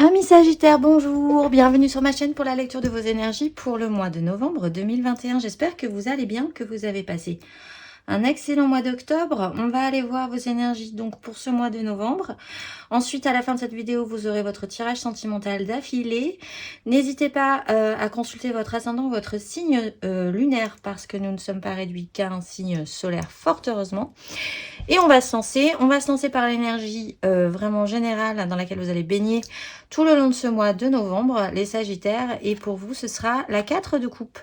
Amis Sagittaires, bonjour, bienvenue sur ma chaîne pour la lecture de vos énergies pour le mois de novembre 2021. J'espère que vous allez bien, que vous avez passé un excellent mois d'octobre. On va aller voir vos énergies donc pour ce mois de novembre. Ensuite, à la fin de cette vidéo, vous aurez votre tirage sentimental d'affilée. N'hésitez pas à consulter votre ascendant, votre signe lunaire, parce que nous ne sommes pas réduits qu'à un signe solaire, fort heureusement. Et on va se lancer. On va se lancer par l'énergie vraiment générale dans laquelle vous allez baigner tout le long de ce mois de novembre, les Sagittaires. Et pour vous, ce sera la 4 de coupe.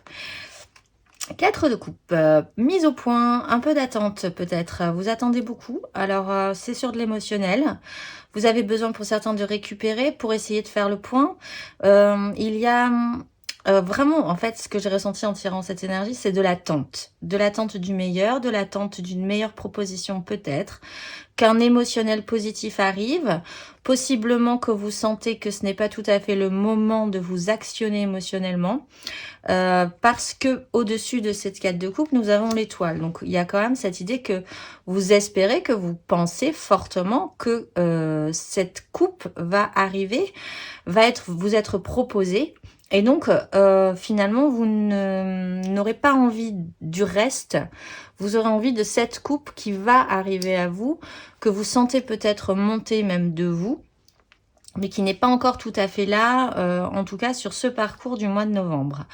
4 de coupe, mise au point, un peu d'attente peut-être. Vous attendez beaucoup, alors c'est sur de l'émotionnel. Vous avez besoin pour certains de récupérer pour essayer de faire le point. Il y a vraiment, en fait, ce que j'ai ressenti en tirant cette énergie, c'est de l'attente. De l'attente du meilleur, de l'attente d'une meilleure proposition peut-être, qu'un émotionnel positif arrive, possiblement que vous sentez que ce n'est pas tout à fait le moment de vous actionner émotionnellement, parce que au-dessus de cette 4 de coupe, nous avons l'étoile. Donc, il y a quand même cette idée que vous espérez, que vous pensez fortement que cette coupe va arriver, va vous être proposée. Et donc, finalement, vous n'aurez pas envie du reste. Vous aurez envie de cette coupe qui va arriver à vous, que vous sentez peut-être monter même de vous, mais qui n'est pas encore tout à fait là, en tout cas sur ce parcours du mois de novembre.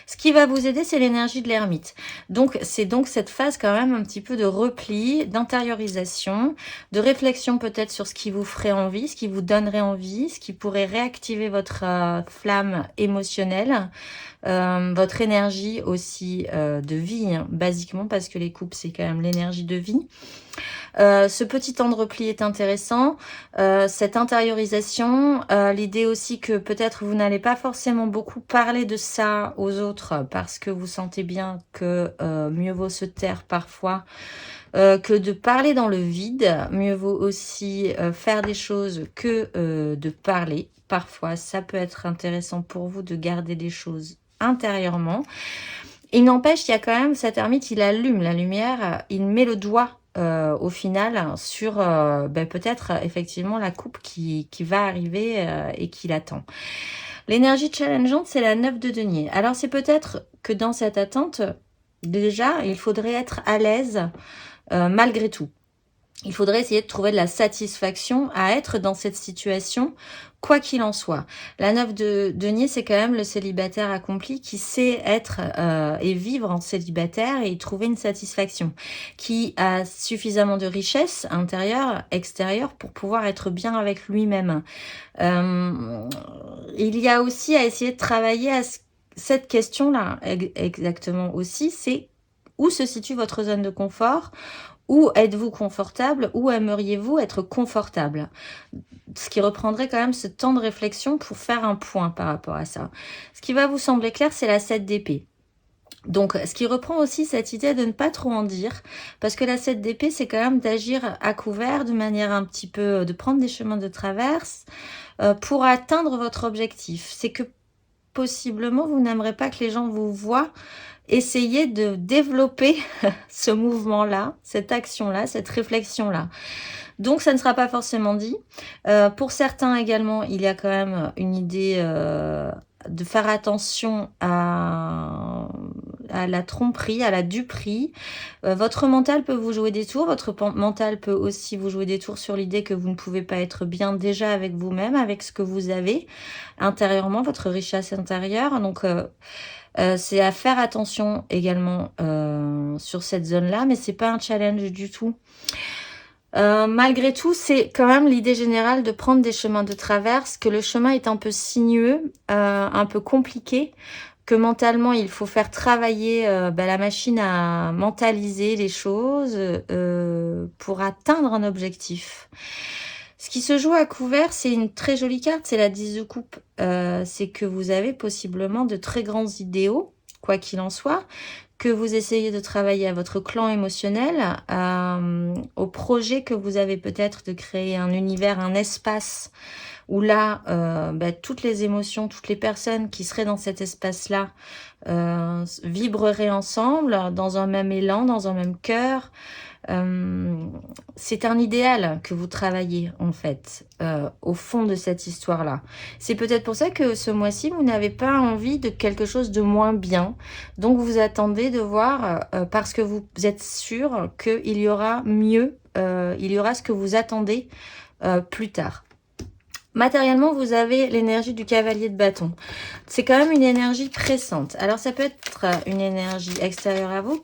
Ce qui va vous aider, c'est l'énergie de l'ermite. Donc, c'est donc cette phase quand même un petit peu de repli, d'intériorisation, de réflexion peut-être sur ce qui vous ferait envie, ce qui vous donnerait envie, ce qui pourrait réactiver votre flamme émotionnelle, votre énergie aussi de vie, hein, basiquement, parce que les coupes, c'est quand même l'énergie de vie. Ce petit temps de repli est intéressant, cette intériorisation, l'idée aussi que peut-être vous n'allez pas forcément beaucoup parler de ça aux autres parce que vous sentez bien que mieux vaut se taire parfois que de parler dans le vide, mieux vaut aussi faire des choses que de parler. Parfois, ça peut être intéressant pour vous de garder des choses intérieurement. Il n'empêche, il y a quand même cet ermite, il allume la lumière, il met le doigt au final sur peut-être effectivement la coupe qui va arriver et qui l'attend. L'énergie challengeante, c'est la 9 de denier. Alors c'est peut-être que dans cette attente, déjà, il faudrait être à l'aise malgré tout. Il faudrait essayer de trouver de la satisfaction à être dans cette situation, quoi qu'il en soit. La 9 de denier, c'est quand même le célibataire accompli qui sait être et vivre en célibataire et y trouver une satisfaction, qui a suffisamment de richesse intérieure, extérieure, pour pouvoir être bien avec lui-même. Il y a aussi à essayer de travailler à cette question-là, exactement aussi, c'est où se situe votre zone de confort ? Où êtes-vous confortable? Où aimeriez-vous être confortable? Ce qui reprendrait quand même ce temps de réflexion pour faire un point par rapport à ça. Ce qui va vous sembler clair, c'est la 7 d'épée. Donc, ce qui reprend aussi cette idée de ne pas trop en dire, parce que la 7 d'épée, c'est quand même d'agir à couvert, de manière un petit peu, de prendre des chemins de traverse pour atteindre votre objectif. C'est que possiblement, vous n'aimerez pas que les gens vous voient essayer de développer ce mouvement-là, cette action-là, cette réflexion-là. Donc, ça ne sera pas forcément dit. Pour certains également, il y a quand même une idée de faire attention à la tromperie, à la duperie. Votre mental peut vous jouer des tours. Votre mental peut aussi vous jouer des tours sur l'idée que vous ne pouvez pas être bien déjà avec vous-même, avec ce que vous avez intérieurement, votre richesse intérieure. Donc, c'est à faire attention également sur cette zone-là, mais c'est pas un challenge du tout. Malgré tout, c'est quand même l'idée générale de prendre des chemins de traverse, que le chemin est un peu sinueux, un peu compliqué, que mentalement, il faut faire travailler la machine à mentaliser les choses pour atteindre un objectif. Ce qui se joue à couvert, c'est une très jolie carte, c'est la 10 de coupe. C'est que vous avez possiblement de très grands idéaux, quoi qu'il en soit, que vous essayez de travailler à votre clan émotionnel, au projet que vous avez peut-être de créer un univers, un espace où là, toutes les émotions, toutes les personnes qui seraient dans cet espace-là vibreraient ensemble, dans un même élan, dans un même cœur. C'est un idéal que vous travaillez en fait au fond de cette histoire-là. C'est peut-être pour ça que ce mois-ci, vous n'avez pas envie de quelque chose de moins bien. Donc vous attendez de voir parce que vous êtes sûr qu'il y aura mieux, il y aura ce que vous attendez plus tard. Matériellement, vous avez l'énergie du cavalier de bâton. C'est quand même une énergie pressante. Alors, ça peut être une énergie extérieure à vous,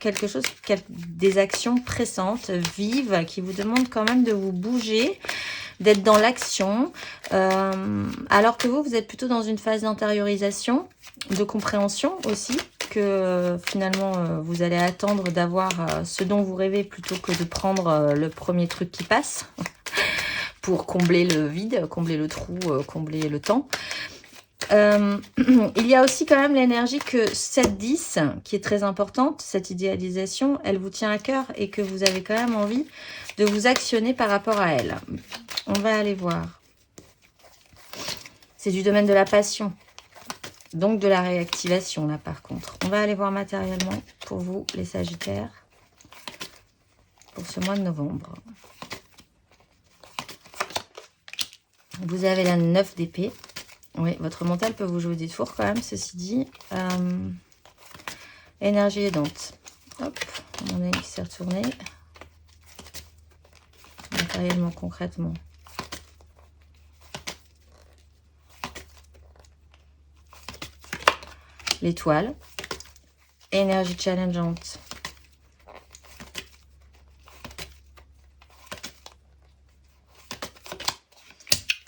des actions pressantes, vives, qui vous demandent quand même de vous bouger, d'être dans l'action. Alors que vous êtes plutôt dans une phase d'intériorisation, de compréhension aussi, que finalement, vous allez attendre d'avoir ce dont vous rêvez plutôt que de prendre le premier truc qui passe. Pour combler le vide, combler le trou, combler le temps. Il y a aussi quand même l'énergie que 7-10, qui est très importante, cette idéalisation, elle vous tient à cœur et que vous avez quand même envie de vous actionner par rapport à elle. On va aller voir. C'est du domaine de la passion, donc de la réactivation là par contre. On va aller voir matériellement pour vous les Sagittaires, pour ce mois de novembre. Vous avez la 9 d'épée. Oui, votre mental peut vous jouer des tours quand même, ceci dit. Énergie aidante. Hop, mon œil qui s'est retourné. Matériellement, concrètement. L'étoile. Énergie challengeante.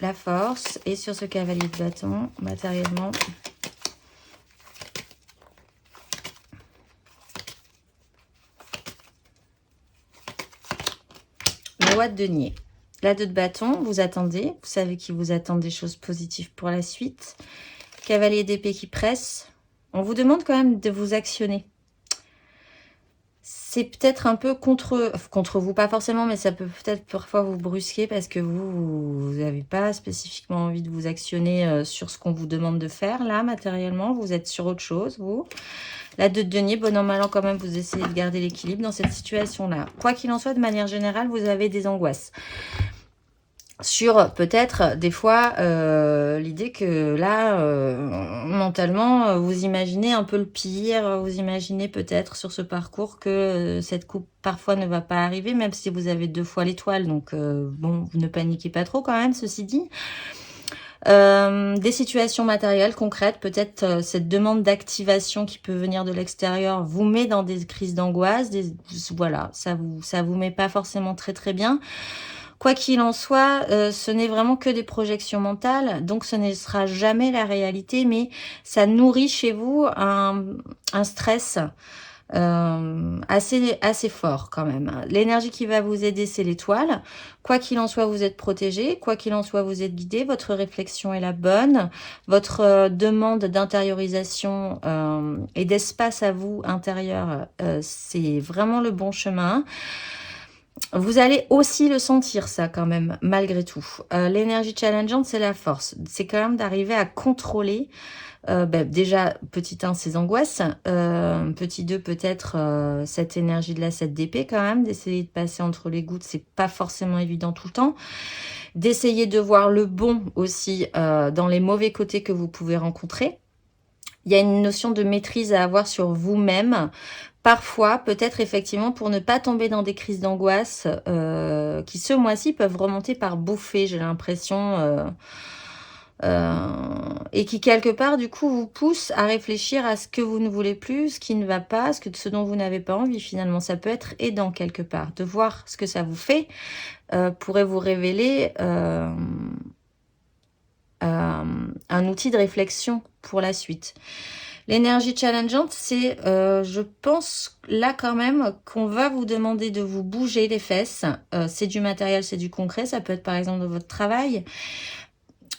La force, et sur ce cavalier de bâton, matériellement, le roi de denier. La 2 de bâton, vous attendez, vous savez qu'il vous attend des choses positives pour la suite. Cavalier d'épée qui presse, on vous demande quand même de vous actionner. C'est peut-être un peu contre vous, pas forcément, mais ça peut peut-être parfois vous brusquer parce que vous n'avez pas spécifiquement envie de vous actionner sur ce qu'on vous demande de faire. Là, matériellement, vous êtes sur autre chose, vous. La 2 de denier, bon an, mal an, quand même, vous essayez de garder l'équilibre dans cette situation-là. Quoi qu'il en soit, de manière générale, vous avez des angoisses. Sur peut-être des fois l'idée que là mentalement vous imaginez un peu le pire, vous imaginez peut-être sur ce parcours que cette coupe parfois ne va pas arriver, même si vous avez 2 fois l'étoile, donc bon, vous ne paniquez pas trop quand même, ceci dit. Des situations matérielles concrètes, peut-être cette demande d'activation qui peut venir de l'extérieur vous met dans des crises d'angoisse, voilà, ça vous met pas forcément très bien. Quoi qu'il en soit, ce n'est vraiment que des projections mentales, donc ce ne sera jamais la réalité, mais ça nourrit chez vous un stress assez fort quand même. L'énergie qui va vous aider, c'est l'étoile. Quoi qu'il en soit, vous êtes protégé. Quoi qu'il en soit, vous êtes guidé. Votre réflexion est la bonne. Votre demande d'intériorisation et d'espace à vous intérieur, c'est vraiment le bon chemin. Vous allez aussi le sentir, ça, quand même, malgré tout. L'énergie challengeante, c'est la force. C'est quand même d'arriver à contrôler, déjà, petit 1, ses angoisses. Petit 2, peut-être cette énergie de la 7 d'épée, quand même. D'essayer de passer entre les gouttes, c'est pas forcément évident tout le temps. D'essayer de voir le bon aussi dans les mauvais côtés que vous pouvez rencontrer. Il y a une notion de maîtrise à avoir sur vous-même. Parfois, peut-être effectivement, pour ne pas tomber dans des crises d'angoisse qui, ce mois-ci, peuvent remonter par bouffées, j'ai l'impression, et qui, quelque part, du coup, vous poussent à réfléchir à ce que vous ne voulez plus, ce qui ne va pas, ce dont vous n'avez pas envie, finalement. Ça peut être aidant, quelque part. De voir ce que ça vous fait pourrait vous révéler un outil de réflexion pour la suite. L'énergie challengeante, c'est, je pense, là quand même, qu'on va vous demander de vous bouger les fesses. C'est du matériel, c'est du concret. Ça peut être par exemple de votre travail.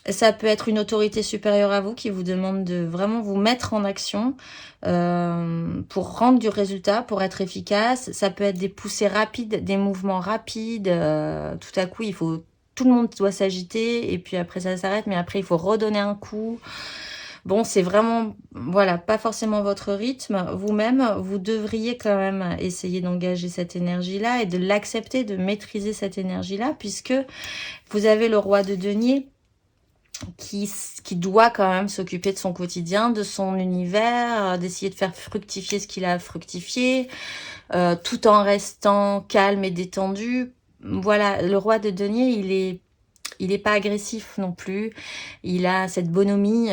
Ça peut être une autorité supérieure à vous qui vous demande de vraiment vous mettre en action pour rendre du résultat, pour être efficace. Ça peut être des poussées rapides, des mouvements rapides. Tout à coup, il faut tout le monde doit s'agiter et puis après ça s'arrête, mais après il faut redonner un coup. Bon, c'est vraiment, voilà, pas forcément votre rythme. Vous-même, vous devriez quand même essayer d'engager cette énergie-là et de l'accepter, de maîtriser cette énergie-là, puisque vous avez le roi de denier qui doit quand même s'occuper de son quotidien, de son univers, d'essayer de faire fructifier ce qu'il a fructifié, tout en restant calme et détendu. Voilà, le roi de denier, il est pas agressif non plus. Il a cette bonhomie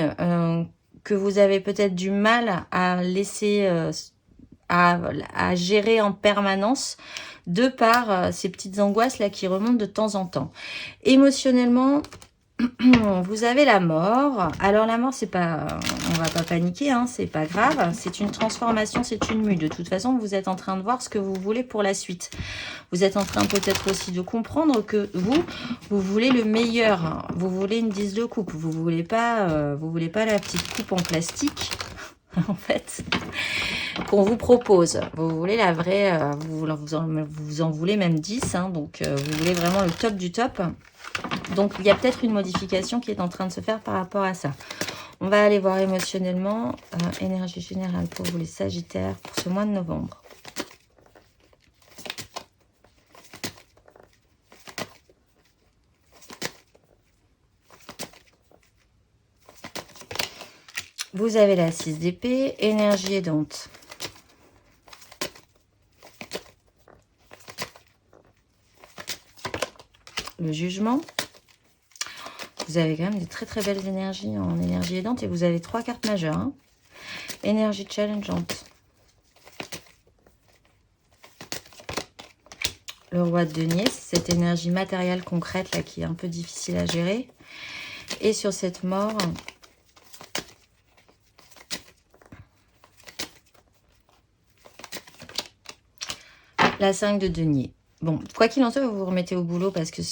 que vous avez peut-être du mal à laisser, à gérer en permanence, de par ces petites angoisses là qui remontent de temps en temps. Émotionnellement, vous avez la mort. Alors la mort, c'est pas, on va pas paniquer, hein, c'est pas grave. C'est une transformation, c'est une mue. De toute façon, vous êtes en train de voir ce que vous voulez pour la suite. Vous êtes en train peut-être aussi de comprendre que vous voulez le meilleur. Vous voulez une 10 de coupe. Vous voulez pas la petite coupe en plastique, en fait, qu'on vous propose. Vous voulez la vraie, vous en voulez même 10, hein, donc vous voulez vraiment le top du top. Donc, il y a peut-être une modification qui est en train de se faire par rapport à ça. On va aller voir émotionnellement, énergie générale pour vous les Sagittaires pour ce mois de novembre. Vous avez la 6 d'épée, énergie aidante. Le jugement. Vous avez quand même des très très belles énergies en énergie aidante et vous avez 3 cartes majeures. Hein. Énergie challengeante. Le roi de denier, cette énergie matérielle concrète là qui est un peu difficile à gérer. Et sur cette mort, la 5 de denier. Bon, quoi qu'il en soit, vous vous remettez au boulot parce que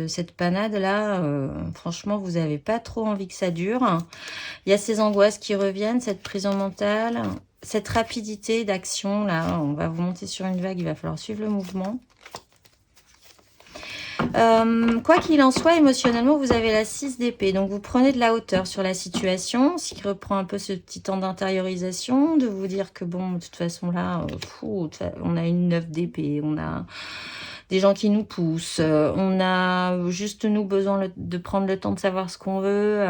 cette panade-là, franchement, vous n'avez pas trop envie que ça dure. Il y a ces angoisses qui reviennent, cette prison mentale, cette rapidité d'action, là, on va vous monter sur une vague, il va falloir suivre le mouvement. Quoi qu'il en soit, émotionnellement, vous avez la 6 d'épée. Donc, vous prenez de la hauteur sur la situation, ce qui reprend un peu ce petit temps d'intériorisation, de vous dire que, bon, de toute façon, là, on a une 9 d'épée, on a des gens qui nous poussent, on a juste, nous, besoin de prendre le temps de savoir ce qu'on veut.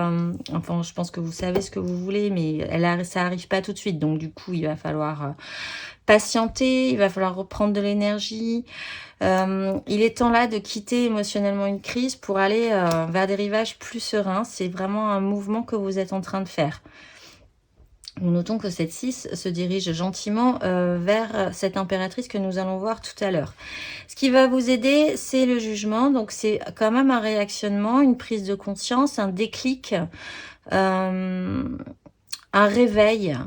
Enfin, je pense que vous savez ce que vous voulez, mais ça n'arrive pas tout de suite. Donc, du coup, il va falloir patienter, il va falloir reprendre de l'énergie. Il est temps là de quitter émotionnellement une crise pour aller vers des rivages plus sereins. C'est vraiment un mouvement que vous êtes en train de faire. Nous notons que cette 6 se dirige gentiment vers cette impératrice que nous allons voir tout à l'heure. Ce qui va vous aider, c'est le jugement. Donc, c'est quand même un réactionnement, une prise de conscience, un déclic, un réveil.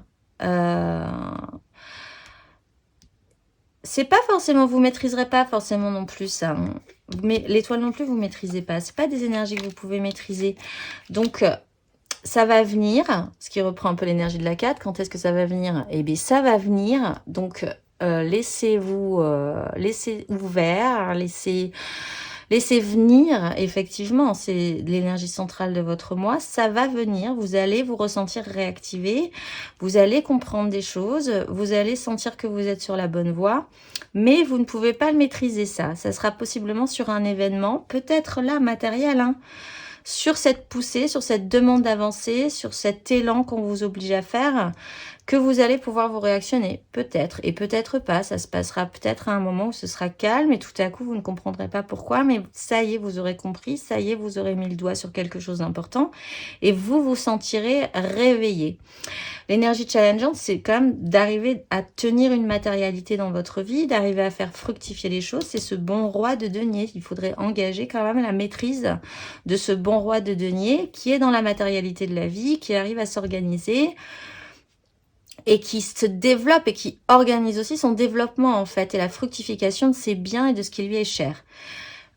C'est pas forcément, vous maîtriserez pas forcément non plus ça. Hein. Mais l'étoile non plus, vous maîtrisez pas. C'est pas des énergies que vous pouvez maîtriser. Donc, ça va venir, ce qui reprend un peu l'énergie de la 4. Quand est-ce que ça va venir? Eh bien, ça va venir. Donc, laissez-vous ouvert, laissez venir, effectivement, c'est l'énergie centrale de votre moi, ça va venir, vous allez vous ressentir réactivé, vous allez comprendre des choses, vous allez sentir que vous êtes sur la bonne voie, mais vous ne pouvez pas le maîtriser ça sera possiblement sur un événement, peut-être là, matériel, hein, sur cette poussée, sur cette demande d'avancer, sur cet élan qu'on vous oblige à faire, que vous allez pouvoir vous réactionner. Peut-être, et peut-être pas. Ça se passera peut-être à un moment où ce sera calme et tout à coup, vous ne comprendrez pas pourquoi. Mais ça y est, vous aurez compris. Ça y est, vous aurez mis le doigt sur quelque chose d'important. Et vous vous sentirez réveillé. L'énergie challengeante, c'est quand même d'arriver à tenir une matérialité dans votre vie, d'arriver à faire fructifier les choses. C'est ce bon roi de denier. Il faudrait engager quand même la maîtrise de ce bon roi de denier qui est dans la matérialité de la vie, qui arrive à s'organiser et qui se développe et qui organise aussi son développement en fait et la fructification de ses biens et de ce qui lui est cher.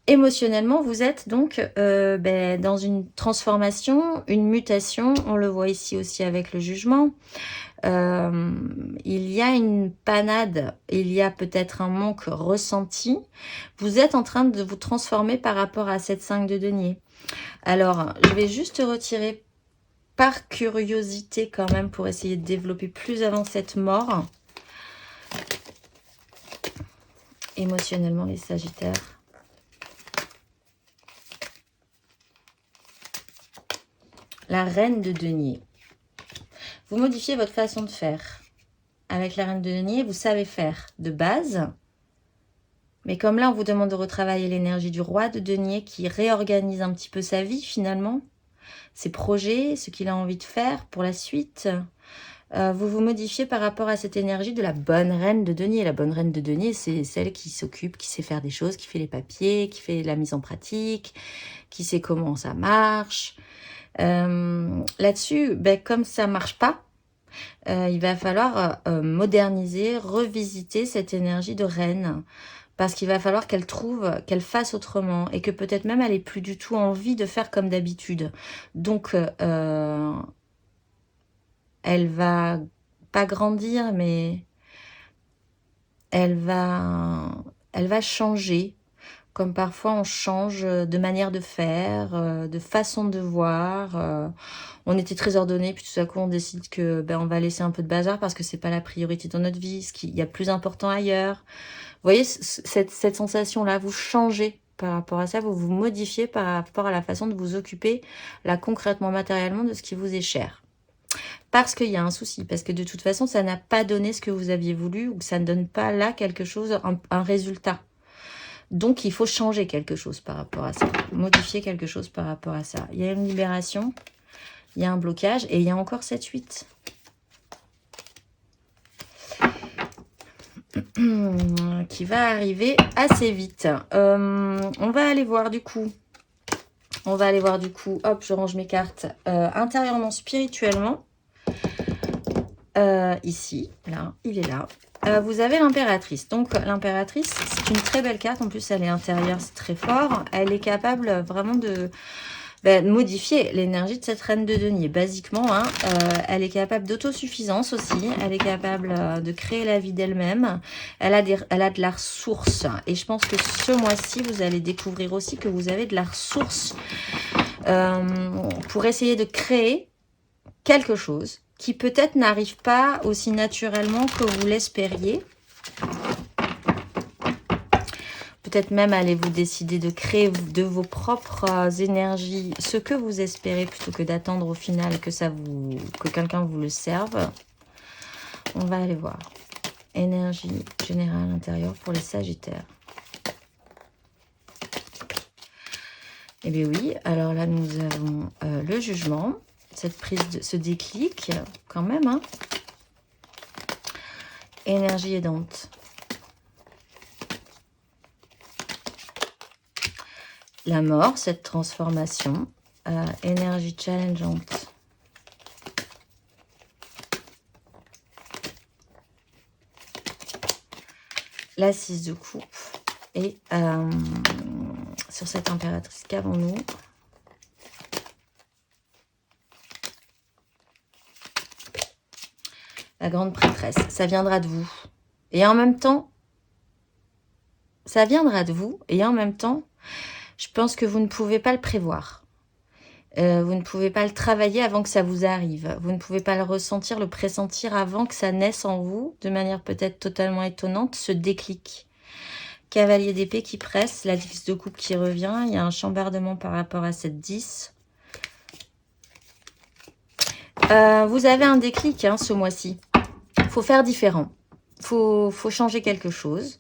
Émotionnellement, vous êtes donc dans une transformation, une mutation. On le voit ici aussi avec le jugement. Il y a une panade, il y a peut-être un manque ressenti. Vous êtes en train de vous transformer par rapport à cette 5 de denier. Alors, je vais juste retirer par curiosité quand même pour essayer de développer plus avant cette mort. Émotionnellement, les Sagittaires. La reine de denier. Vous modifiez votre façon de faire. Avec la reine de denier, vous savez faire de base. Mais comme là, on vous demande de retravailler l'énergie du roi de denier qui réorganise un petit peu sa vie finalement. Ses projets, ce qu'il a envie de faire pour la suite. Vous vous modifiez par rapport à cette énergie de la bonne reine de denier. La bonne reine de denier, c'est celle qui s'occupe, qui sait faire des choses, qui fait les papiers, qui fait la mise en pratique, qui sait comment ça marche. Là-dessus, comme ça marche pas, il va falloir moderniser, revisiter cette énergie de reine. Parce qu'il va falloir qu'elle trouve, qu'elle fasse autrement. Et que peut-être même elle n'ait plus du tout envie de faire comme d'habitude. Donc, elle va pas grandir, mais elle va changer. Comme parfois on change de manière de faire, de façon de voir. On était très ordonné, puis tout à coup on décide que on va laisser un peu de bazar parce que c'est pas la priorité dans notre vie, ce qu'il y a plus important ailleurs. Vous voyez cette sensation-là, vous changez par rapport à ça, vous vous modifiez par rapport à la façon de vous occuper, là concrètement, matériellement, de ce qui vous est cher. Parce qu'il y a un souci, parce que de toute façon, ça n'a pas donné ce que vous aviez voulu, ou que ça ne donne pas là quelque chose, un résultat. Donc, il faut changer quelque chose par rapport à ça, modifier quelque chose par rapport à ça. Il y a une libération, il y a un blocage, et il y a encore 7-8. Qui va arriver assez vite. On va aller voir du coup. Hop, je range mes cartes. Intérieurement, spirituellement. Ici, là, il est là. Vous avez l'impératrice. Donc, l'impératrice, c'est une très belle carte. En plus, elle est intérieure, c'est très fort. Elle est capable vraiment de modifier l'énergie de cette reine de denier. Basiquement, hein, elle est capable d'autosuffisance aussi. Elle est capable de créer la vie d'elle-même. Elle a de la ressource. Et je pense que ce mois-ci, vous allez découvrir aussi que vous avez de la ressource pour essayer de créer quelque chose qui peut-être n'arrive pas aussi naturellement que vous l'espériez. Peut-être même allez-vous décider de créer de vos propres énergies ce que vous espérez plutôt que d'attendre au final que quelqu'un vous le serve. On va aller voir. Énergie générale intérieure pour les Sagittaires. Eh bien oui, alors là nous avons le jugement. Cette prise, ce déclic, quand même, hein. Énergie aidante. La mort, cette transformation. Énergie challengeante. La 6 de coupe. Et sur cette impératrice, qu'avons-nous ? La grande prêtresse, ça viendra de vous. Et en même temps, ça viendra de vous. Et en même temps, je pense que vous ne pouvez pas le prévoir. Vous ne pouvez pas le travailler avant que ça vous arrive. Vous ne pouvez pas le ressentir, le pressentir avant que ça naisse en vous, de manière peut-être totalement étonnante, ce déclic. Cavalier d'épée qui presse, la 10 de coupe qui revient. Il y a un chambardement par rapport à cette 10. Vous avez un déclic hein, ce mois-ci. Il faut faire différent. Il faut changer quelque chose.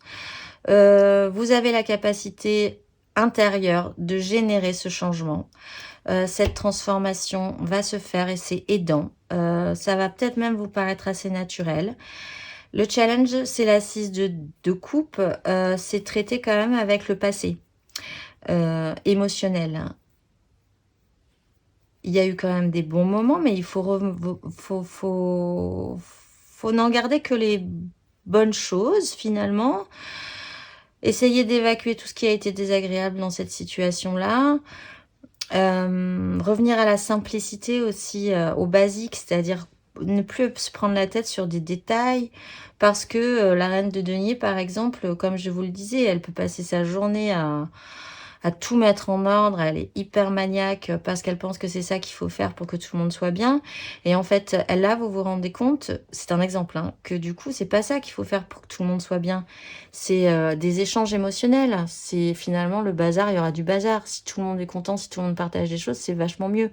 Vous avez la capacité intérieure de générer ce changement. Cette transformation va se faire et c'est aidant. Ça va peut-être même vous paraître assez naturel. Le challenge, c'est la 6 de coupe. C'est traité quand même avec le passé émotionnel. Il y a eu quand même des bons moments, mais il faut n'en garder que les bonnes choses, finalement. Essayez d'évacuer tout ce qui a été désagréable dans cette situation-là. Revenir à la simplicité aussi, au basique, c'est-à-dire ne plus se prendre la tête sur des détails, parce que la reine de denier, par exemple, comme je vous le disais, elle peut passer sa journée à tout mettre en ordre, elle est hyper maniaque parce qu'elle pense que c'est ça qu'il faut faire pour que tout le monde soit bien. Et en fait, là, vous vous rendez compte, c'est un exemple, hein, que du coup, c'est pas ça qu'il faut faire pour que tout le monde soit bien. C'est des échanges émotionnels. C'est finalement le bazar, il y aura du bazar. Si tout le monde est content, si tout le monde partage des choses, c'est vachement mieux.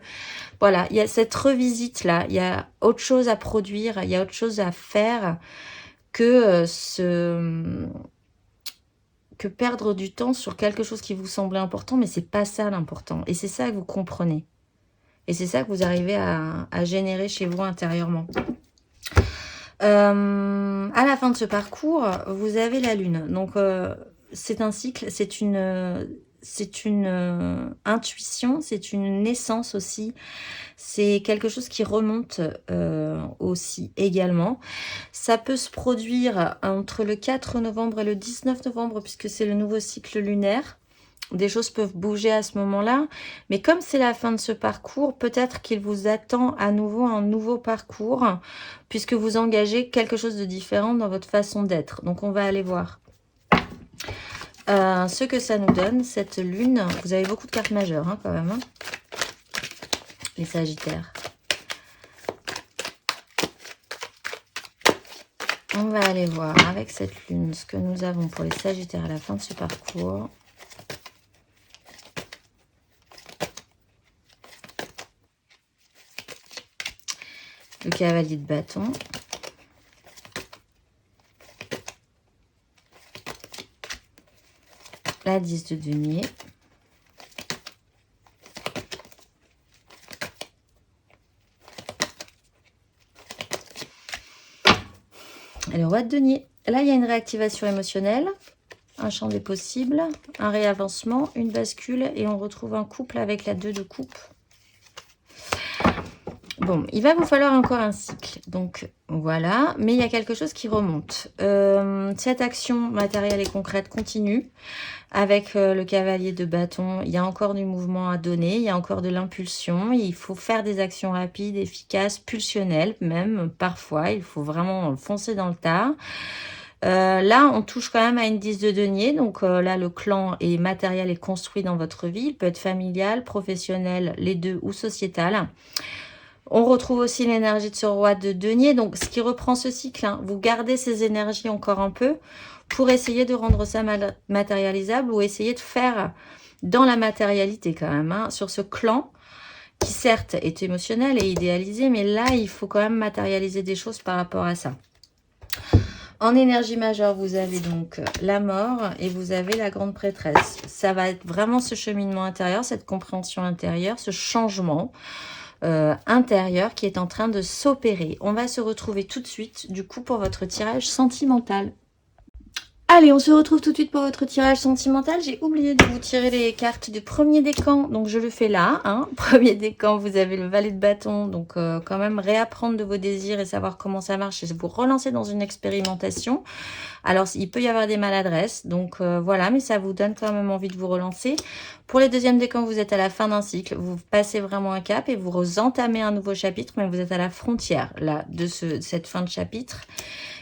Voilà, il y a cette revisite-là, il y a autre chose à produire, il y a autre chose à faire que que perdre du temps sur quelque chose qui vous semblait important, mais c'est pas ça l'important. Et c'est ça que vous comprenez. Et c'est ça que vous arrivez à générer chez vous intérieurement. À la fin de ce parcours, vous avez la Lune. Donc, c'est un cycle, c'est une intuition, c'est une naissance aussi. C'est quelque chose qui remonte aussi également. Ça peut se produire entre le 4 novembre et le 19 novembre, puisque c'est le nouveau cycle lunaire. Des choses peuvent bouger à ce moment-là, mais comme c'est la fin de ce parcours, peut-être qu'il vous attend à nouveau un nouveau parcours, puisque vous engagez quelque chose de différent dans votre façon d'être. Donc, on va aller voir ce que ça nous donne, cette lune. Vous avez beaucoup de cartes majeures, hein, quand même, hein, les Sagittaires. On va aller voir avec cette lune ce que nous avons pour les Sagittaires à la fin de ce parcours. Le cavalier de bâton. La 10 de denier. Et le roi de denier. Là, il y a une réactivation émotionnelle, un champ des possibles, un réavancement, une bascule, et on retrouve un couple avec la 2 de coupe. Bon, il va vous falloir encore un cycle, donc voilà, mais il y a quelque chose qui remonte. Cette action matérielle et concrète continue avec le cavalier de bâton. Il y a encore du mouvement à donner, il y a encore de l'impulsion, il faut faire des actions rapides, efficaces, pulsionnelles même, parfois, il faut vraiment foncer dans le tas. Là, on touche quand même à une 10 de denier, donc là, le clan est matériel et construit dans votre vie, il peut être familial, professionnel, les deux, ou sociétal. On retrouve aussi l'énergie de ce roi de denier, donc ce qui reprend ce cycle, hein, vous gardez ces énergies encore un peu pour essayer de rendre ça matérialisable ou essayer de faire dans la matérialité quand même, hein, sur ce clan qui certes est émotionnel et idéalisé, mais là il faut quand même matérialiser des choses par rapport à ça. En énergie majeure, vous avez donc la mort et vous avez la grande prêtresse. Ça va être vraiment ce cheminement intérieur, cette compréhension intérieure, ce changement intérieur qui est en train de s'opérer. On va se retrouver tout de suite du coup pour votre tirage sentimental. Allez, on se retrouve tout de suite pour votre tirage sentimental. J'ai oublié de vous tirer les cartes du premier décan, donc je le fais là. Hein. Premier décan, vous avez le valet de bâton, donc quand même réapprendre de vos désirs et savoir comment ça marche et vous relancer dans une expérimentation. Alors, il peut y avoir des maladresses, donc voilà, mais ça vous donne quand même envie de vous relancer. Pour les deuxièmes décans, vous êtes à la fin d'un cycle, vous passez vraiment un cap et vous entamez un nouveau chapitre, mais vous êtes à la frontière là de cette fin de chapitre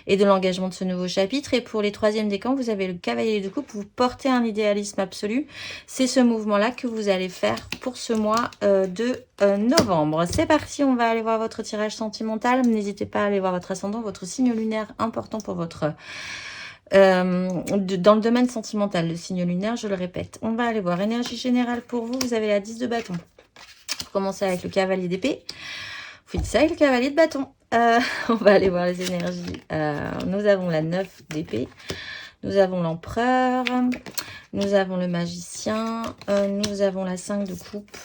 et de l'engagement de ce nouveau chapitre. Et pour les troisièmes décans, vous avez le cavalier de coupe, vous portez un idéalisme absolu. C'est ce mouvement-là que vous allez faire pour ce mois de novembre. C'est parti, on va aller voir votre tirage sentimental. N'hésitez pas à aller voir votre ascendant, votre signe lunaire important pour votre... dans le domaine sentimental, le signe lunaire, je le répète. On va aller voir énergie générale pour vous. Vous avez la 10 de bâton. Vous commencez avec le cavalier d'épée. Vous faites ça avec le cavalier de bâton. On va aller voir les énergies. Nous avons la 9 d'épée. Nous avons l'empereur. Nous avons le magicien. Nous avons la 5 de coupe.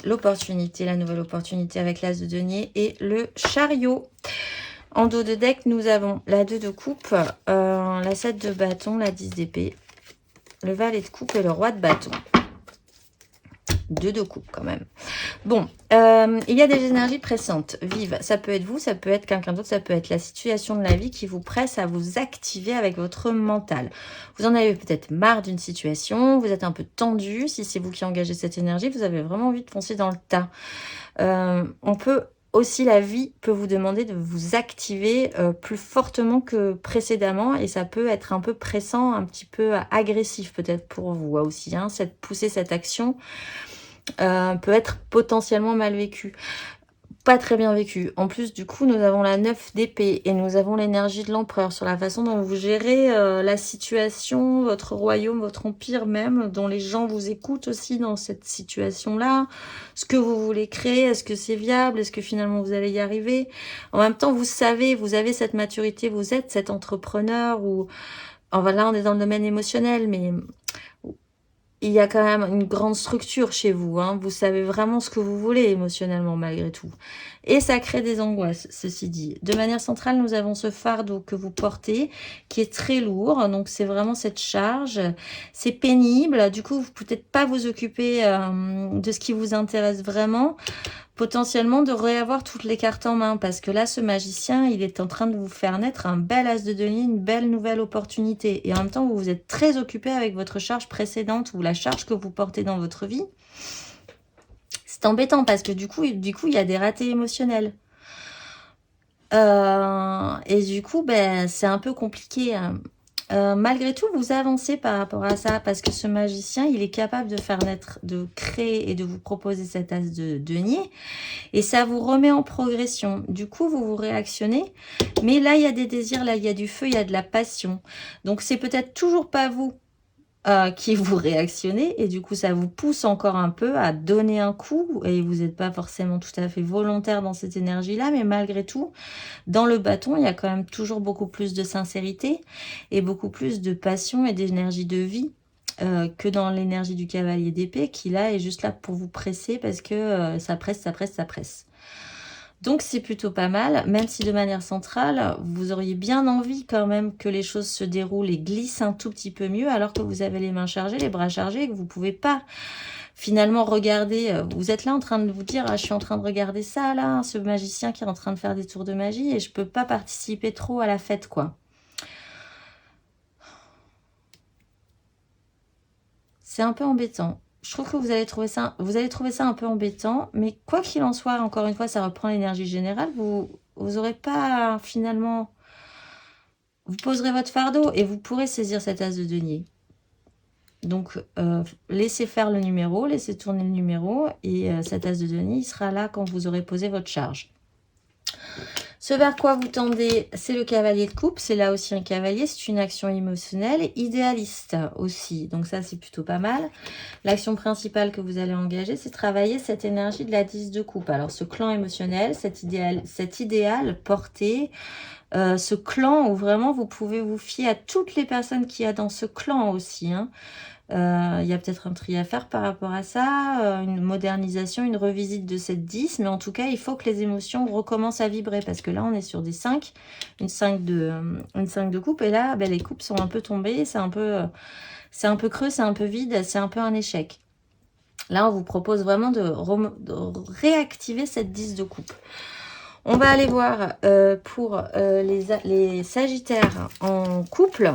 L'opportunité, la nouvelle opportunité avec l'as de denier et le chariot. En dos de deck, nous avons la 2 de coupe, la 7 de bâton, la 10 d'épée, le valet de coupe et le roi de bâton. 2 de coupe quand même. Bon, il y a des énergies pressantes, vives. Ça peut être vous, ça peut être quelqu'un d'autre, ça peut être la situation de la vie qui vous presse à vous activer avec votre mental. Vous en avez peut-être marre d'une situation, vous êtes un peu tendu. Si c'est vous qui engagez cette énergie, vous avez vraiment envie de foncer dans le tas. On peut aussi, la vie peut vous demander de vous activer plus fortement que précédemment et ça peut être un peu pressant, un petit peu agressif peut-être pour vous aussi. Hein, pousser cette action peut être potentiellement mal vécu. Pas très bien vécu. En plus, du coup, nous avons la 9 d'épée et nous avons l'énergie de l'empereur sur la façon dont vous gérez la situation, votre royaume, votre empire même, dont les gens vous écoutent aussi dans cette situation-là. Ce que vous voulez créer, est-ce que c'est viable? Est-ce que finalement vous allez y arriver? En même temps, vous savez, vous avez cette maturité, vous êtes cet entrepreneur ou... Enfin, là, on est dans le domaine émotionnel, mais... Il y a quand même une grande structure chez vous. Hein. Vous savez vraiment ce que vous voulez émotionnellement malgré tout. Et ça crée des angoisses, ceci dit. De manière centrale, nous avons ce fardeau que vous portez qui est très lourd. Donc, c'est vraiment cette charge. C'est pénible. Du coup, vous ne pouvez peut-être pas vous occuper de ce qui vous intéresse vraiment. Potentiellement de réavoir toutes les cartes en main. Parce que là, ce magicien, il est en train de vous faire naître un bel as de denier, une belle nouvelle opportunité. Et en même temps, vous vous êtes très occupé avec votre charge précédente ou la charge que vous portez dans votre vie. C'est embêtant parce que du coup, il y a des ratés émotionnels. Et du coup, ben, c'est un peu compliqué. Malgré tout, vous avancez par rapport à ça parce que ce magicien, il est capable de faire naître, de créer et de vous proposer cet as de denier et ça vous remet en progression. Du coup, vous vous réactionnez, mais là, il y a des désirs, là, il y a du feu, il y a de la passion. Donc, c'est peut-être toujours pas vous qui vous réactionnez et du coup, ça vous pousse encore un peu à donner un coup et vous n'êtes pas forcément tout à fait volontaire dans cette énergie-là, mais malgré tout, dans le bâton, il y a quand même toujours beaucoup plus de sincérité et beaucoup plus de passion et d'énergie de vie que dans l'énergie du cavalier d'épée qui là est juste là pour vous presser parce que ça presse, ça presse, ça presse. Donc c'est plutôt pas mal, même si de manière centrale, vous auriez bien envie quand même que les choses se déroulent et glissent un tout petit peu mieux alors que vous avez les mains chargées, les bras chargés et que vous ne pouvez pas finalement regarder, vous êtes là en train de vous dire ah, je suis en train de regarder ça là, ce magicien qui est en train de faire des tours de magie et je peux pas participer trop à la fête quoi. C'est un peu embêtant. Je trouve que vous allez trouver ça un peu embêtant, mais quoi qu'il en soit, encore une fois, ça reprend l'énergie générale, vous aurez pas finalement, vous poserez votre fardeau et vous pourrez saisir cet as de denier. Donc, laissez faire le numéro, laissez tourner le numéro et cet as de denier, il sera là quand vous aurez posé votre charge. Ce vers quoi vous tendez, c'est le cavalier de coupe. C'est là aussi un cavalier. C'est une action émotionnelle et idéaliste aussi. Donc ça, c'est plutôt pas mal. L'action principale que vous allez engager, c'est travailler cette énergie de la 10 de coupe. Alors, ce clan émotionnel, cet idéal porté, ce clan où vraiment vous pouvez vous fier à toutes les personnes qu'il y a dans ce clan aussi, hein. Il y a peut-être un tri à faire par rapport à ça, une modernisation, une revisite de cette 10, mais en tout cas, il faut que les émotions recommencent à vibrer, parce que là, on est sur des 5, une 5 de coupe, et là, ben, les coupes sont un peu tombées, c'est un peu creux, c'est un peu vide, c'est un peu un échec. Là, on vous propose vraiment de réactiver cette 10 de coupe. On va aller voir pour les Sagittaires en couple.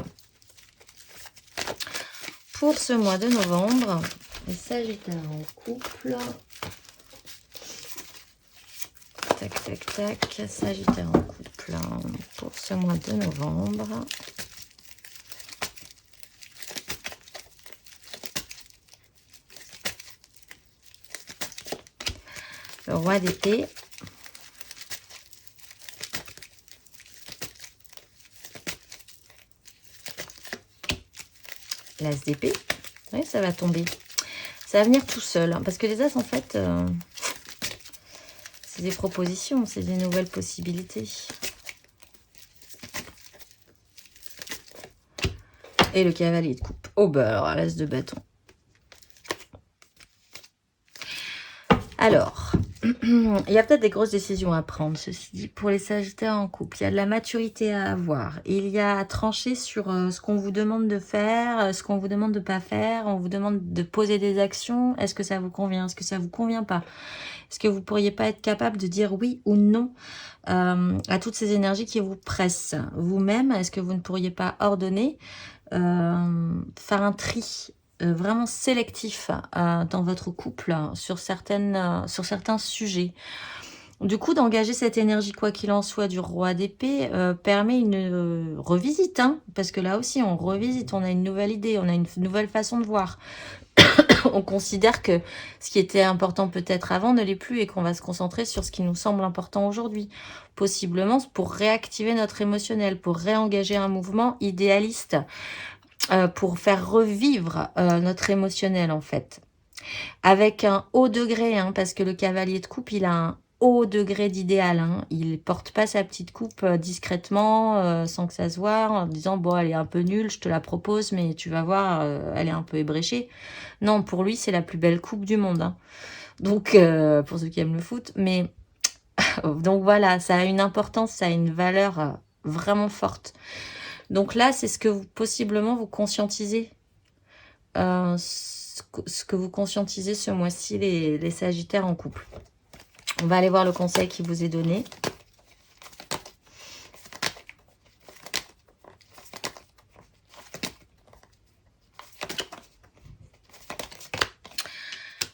Pour ce mois de novembre, les Sagittaires en couple. Tac, tac, tac. Sagittaire en couple pour ce mois de novembre. Le roi d'épée. L'as d'épée. Oui, ça va tomber. Ça va venir tout seul. Hein, parce que les as, en fait, c'est des propositions. C'est des nouvelles possibilités. Et le cavalier de coupe. Oh, bah alors, l'as de bâton. Alors, Il y a peut-être des grosses décisions à prendre, ceci dit, pour les Sagittaires en couple. Il y a de la maturité à avoir. Il y a à trancher sur ce qu'on vous demande de faire, ce qu'on vous demande de pas faire. On vous demande de poser des actions. Est-ce que ça vous convient? Est-ce que ça vous convient pas? Est-ce que vous pourriez pas être capable de dire oui ou non à toutes ces énergies qui vous pressent? Vous-même, est-ce que vous ne pourriez pas ordonner, faire un tri vraiment sélectif dans votre couple sur certains sujets. Du coup, d'engager cette énergie, quoi qu'il en soit, du roi d'épée, permet une revisite, hein, parce que là aussi, on revisite, on a une nouvelle idée, on a une nouvelle façon de voir. On considère que ce qui était important peut-être avant ne l'est plus et qu'on va se concentrer sur ce qui nous semble important aujourd'hui. Possiblement pour réactiver notre émotionnel, pour réengager un mouvement idéaliste, pour faire revivre notre émotionnel en fait. Avec un haut degré, hein, parce que le cavalier de coupe, il a un haut degré d'idéal. Hein. Il porte pas sa petite coupe discrètement, sans que ça se voit, en disant « Bon, elle est un peu nulle, je te la propose, mais tu vas voir, elle est un peu ébréchée. » Non, pour lui, c'est la plus belle coupe du monde. Hein. Donc, pour ceux qui aiment le foot. Mais donc voilà, ça a une importance, ça a une valeur vraiment forte. Donc là, c'est ce que vous, possiblement vous conscientisez. Ce que vous conscientisez ce mois-ci, les Sagittaires en couple. On va aller voir le conseil qui vous est donné.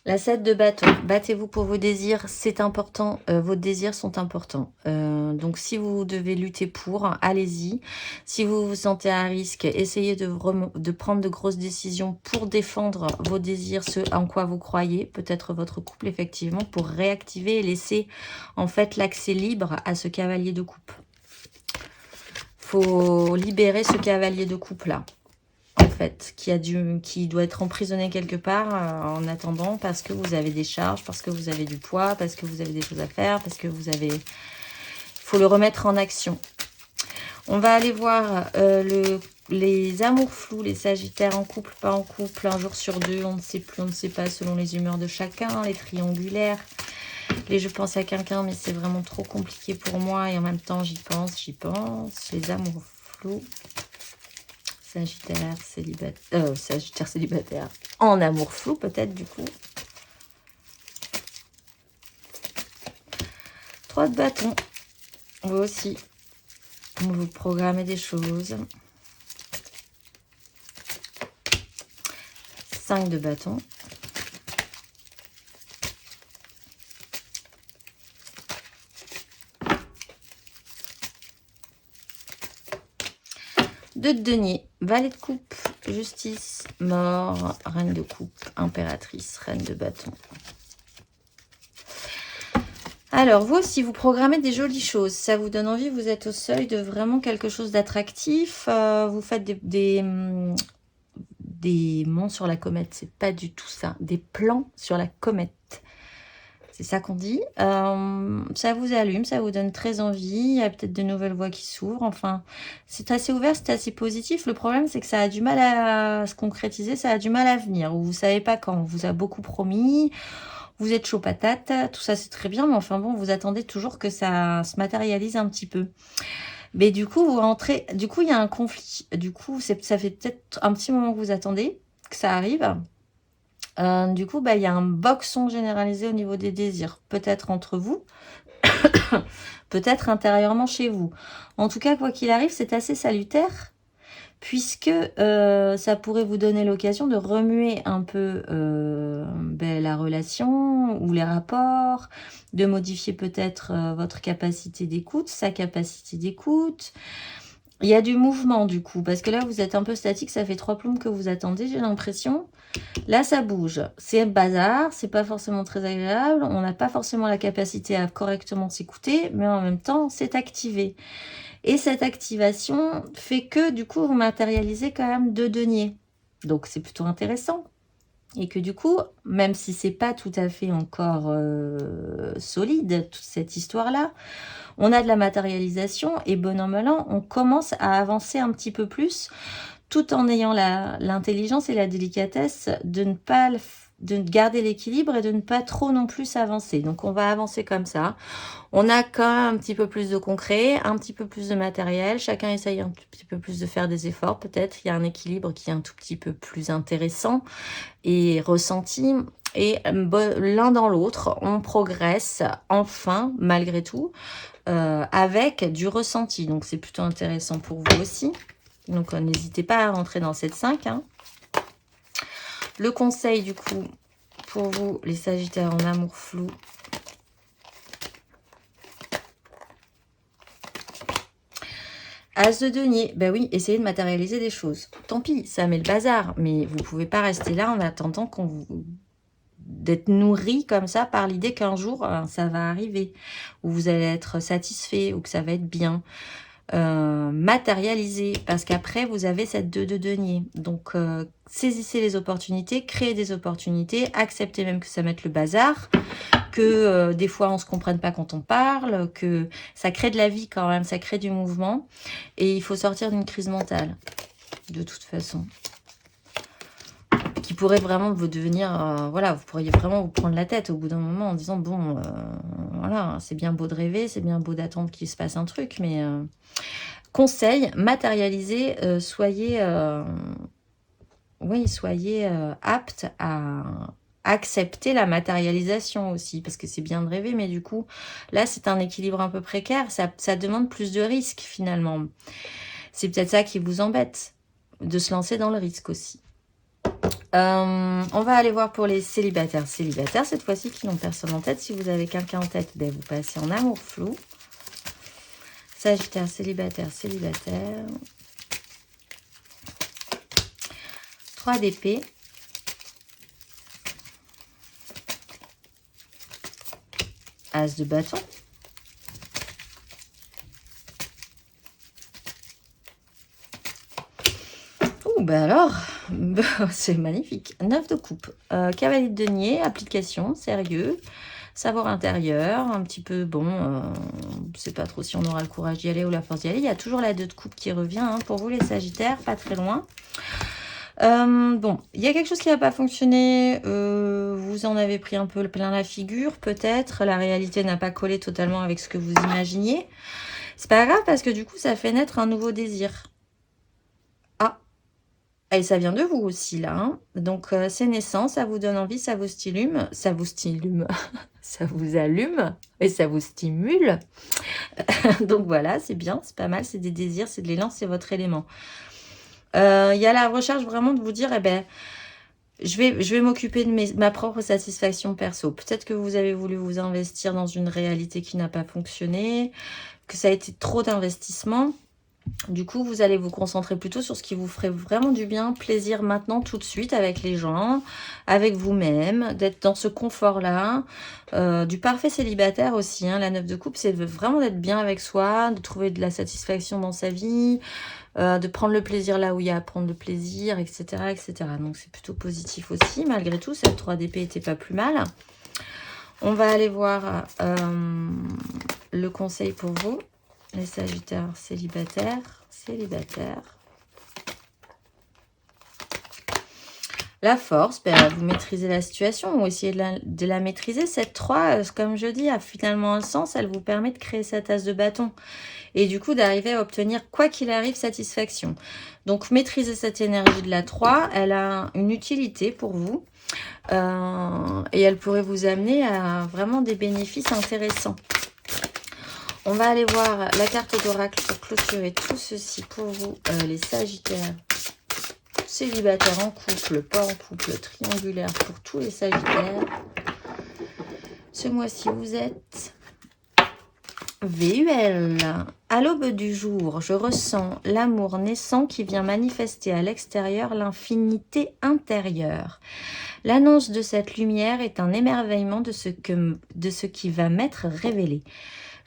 La 7 de bâton, battez-vous pour vos désirs, c'est important, vos désirs sont importants. Donc si vous devez lutter pour, allez-y. Si vous vous sentez à risque, essayez de prendre de grosses décisions pour défendre vos désirs, ce en quoi vous croyez, peut-être votre couple effectivement, pour réactiver et laisser en fait l'accès libre à ce cavalier de coupe. Faut libérer ce cavalier de coupe là. En fait, qui doit être emprisonné quelque part en attendant parce que vous avez des charges, parce que vous avez du poids, parce que vous avez des choses à faire, parce que vous avez... Il faut le remettre en action. On va aller voir les amours flous, les Sagittaires en couple, pas en couple, un jour sur deux, on ne sait plus, on ne sait pas selon les humeurs de chacun, les triangulaires, les je pense à quelqu'un mais c'est vraiment trop compliqué pour moi et en même temps j'y pense, les amours flous. Sagittaire célibataire, en amour flou peut-être du coup. 3 de bâton, vous aussi, vous programmez des choses. 5 de bâton. De denier, valet de coupe, justice, mort, reine de coupe, impératrice, reine de bâton. Alors, vous aussi, vous programmez des jolies choses. Ça vous donne envie, vous êtes au seuil de vraiment quelque chose d'attractif. Vous faites des monts sur la comète. C'est pas du tout ça. Des plans sur la comète. C'est ça qu'on dit. Ça vous allume, ça vous donne très envie. Il y a peut-être de nouvelles voies qui s'ouvrent. Enfin, c'est assez ouvert, c'est assez positif. Le problème, c'est que ça a du mal à se concrétiser, ça a du mal à venir. Ou vous savez pas quand. On vous a beaucoup promis. Vous êtes chaud patate. Tout ça, c'est très bien. Mais enfin bon, vous attendez toujours que ça se matérialise un petit peu. Mais du coup, vous rentrez... Du coup, il y a un conflit. Du coup, ça fait peut-être un petit moment que vous attendez que ça arrive. Du coup, il y a un boxon généralisé au niveau des désirs. Peut-être entre vous, peut-être intérieurement chez vous. En tout cas, quoi qu'il arrive, c'est assez salutaire, puisque ça pourrait vous donner l'occasion de remuer un peu la relation ou les rapports, de modifier peut-être votre capacité d'écoute, sa capacité d'écoute. Il y a du mouvement du coup, parce que là, vous êtes un peu statique, ça fait 3 plombes que vous attendez, j'ai l'impression. Là, ça bouge. C'est bazar, c'est pas forcément très agréable. On n'a pas forcément la capacité à correctement s'écouter, mais en même temps, c'est activé. Et cette activation fait que, du coup, vous matérialisez quand même 2 deniers. Donc, c'est plutôt intéressant. Et que du coup, même si c'est pas tout à fait encore solide, toute cette histoire-là, on a de la matérialisation et bon an, mal an, on commence à avancer un petit peu plus tout en ayant l'intelligence et la délicatesse de ne pas de garder l'équilibre et de ne pas trop non plus s'avancer. Donc on va avancer comme ça. On a quand même un petit peu plus de concret, un petit peu plus de matériel. Chacun essaye un petit peu plus de faire des efforts. Peut-être il y a un équilibre qui est un tout petit peu plus intéressant et ressenti. Et l'un dans l'autre, on progresse enfin, malgré tout, avec du ressenti. Donc c'est plutôt intéressant pour vous aussi. Donc n'hésitez pas à rentrer dans cette 5. Hein. Le conseil du coup, pour vous, les Sagittaires en amour flou. As de denier, ben oui, essayez de matérialiser des choses. Tant pis, ça met le bazar, mais vous ne pouvez pas rester là en attendant d'être nourri comme ça par l'idée qu'un jour, ça va arriver, ou vous allez être satisfait, ou que ça va être bien. Matérialiser, parce qu'après vous avez cette 2 de denier, donc saisissez les opportunités, créez des opportunités, acceptez même que ça mette le bazar, que des fois on se comprenne pas quand on parle, que ça crée de la vie quand même, ça crée du mouvement, et il faut sortir d'une crise mentale de toute façon qui pourrait vraiment vous devenir, voilà, vous pourriez vraiment vous prendre la tête au bout d'un moment en disant, bon, voilà, c'est bien beau de rêver, c'est bien beau d'attendre qu'il se passe un truc, mais conseil, matérialisez, soyez, oui, soyez apte à accepter la matérialisation aussi, parce que c'est bien de rêver, mais du coup, là, c'est un équilibre un peu précaire, ça demande plus de risques finalement. C'est peut-être ça qui vous embête, de se lancer dans le risque aussi. On va aller voir pour les célibataires. Célibataires, cette fois-ci, qui n'ont personne en tête. Si vous avez quelqu'un en tête, ben, vous passez en amour flou. Sagittaire, célibataire, célibataire. 3 d'épée. As de bâton. Ouh, ben alors, c'est magnifique. 9 de coupe. Cavalier de denier, application, sérieux. Savoir intérieur, un petit peu, bon, je ne sais pas trop si on aura le courage d'y aller ou la force d'y aller. Il y a toujours la 2 de coupe qui revient, hein, pour vous les Sagittaires, pas très loin. Bon, il y a quelque chose qui n'a pas fonctionné, vous en avez pris un peu plein la figure, peut-être, la réalité n'a pas collé totalement avec ce que vous imaginiez. C'est pas grave parce que du coup, ça fait naître un nouveau désir. Ah, et ça vient de vous aussi, là. Hein. Donc, c'est naissant, ça vous donne envie, ça vous stimule, ça vous allume et ça vous stimule. Donc, voilà, c'est bien, c'est pas mal, c'est des désirs, c'est de l'élan, c'est votre élément. Il y a la recherche vraiment de vous dire, eh ben, je vais m'occuper de ma propre satisfaction perso. Peut-être que vous avez voulu vous investir dans une réalité qui n'a pas fonctionné, que ça a été trop d'investissement. Du coup, vous allez vous concentrer plutôt sur ce qui vous ferait vraiment du bien, plaisir maintenant, tout de suite, avec les gens, avec vous-même, d'être dans ce confort-là. Du parfait célibataire aussi, hein, la 9 de coupe, c'est vraiment d'être bien avec soi, de trouver de la satisfaction dans sa vie, de prendre le plaisir là où il y a à prendre le plaisir, etc. etc. Donc c'est plutôt positif aussi, malgré tout, cette 3 d'épée était pas plus mal. On va aller voir le conseil pour vous. Les Sagittaires célibataires, La force, ben, vous maîtrisez la situation ou essayez de la maîtriser. Cette 3, comme je dis, a finalement un sens. Elle vous permet de créer cette as de bâton. Et du coup, d'arriver à obtenir, quoi qu'il arrive, satisfaction. Donc, maîtriser cette énergie de la 3, elle a une utilité pour vous. Et elle pourrait vous amener à vraiment des bénéfices intéressants. On va aller voir la carte d'oracle pour clôturer tout ceci pour vous, les Sagittaires. Célibataires en couple, pas en couple, triangulaire pour tous les Sagittaires. Ce mois-ci, vous êtes VUL. À l'aube du jour, je ressens l'amour naissant qui vient manifester à l'extérieur l'infinité intérieure. L'annonce de cette lumière est un émerveillement de ce qui va m'être révélé.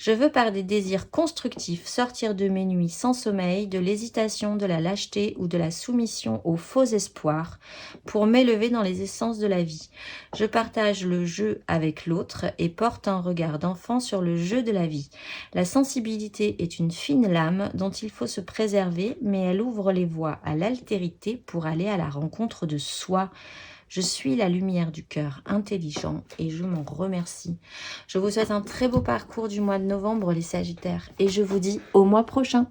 Je veux par des désirs constructifs sortir de mes nuits sans sommeil, de l'hésitation, de la lâcheté ou de la soumission aux faux espoirs pour m'élever dans les essences de la vie. Je partage le jeu avec l'autre et porte un regard d'enfant sur le jeu de la vie. La sensibilité est une fine lame dont il faut se préserver, mais elle ouvre les voies à l'altérité pour aller à la rencontre de soi. Je suis la lumière du cœur intelligent et je m'en remercie. Je vous souhaite un très beau parcours du mois de novembre, les Sagittaires, et je vous dis au mois prochain.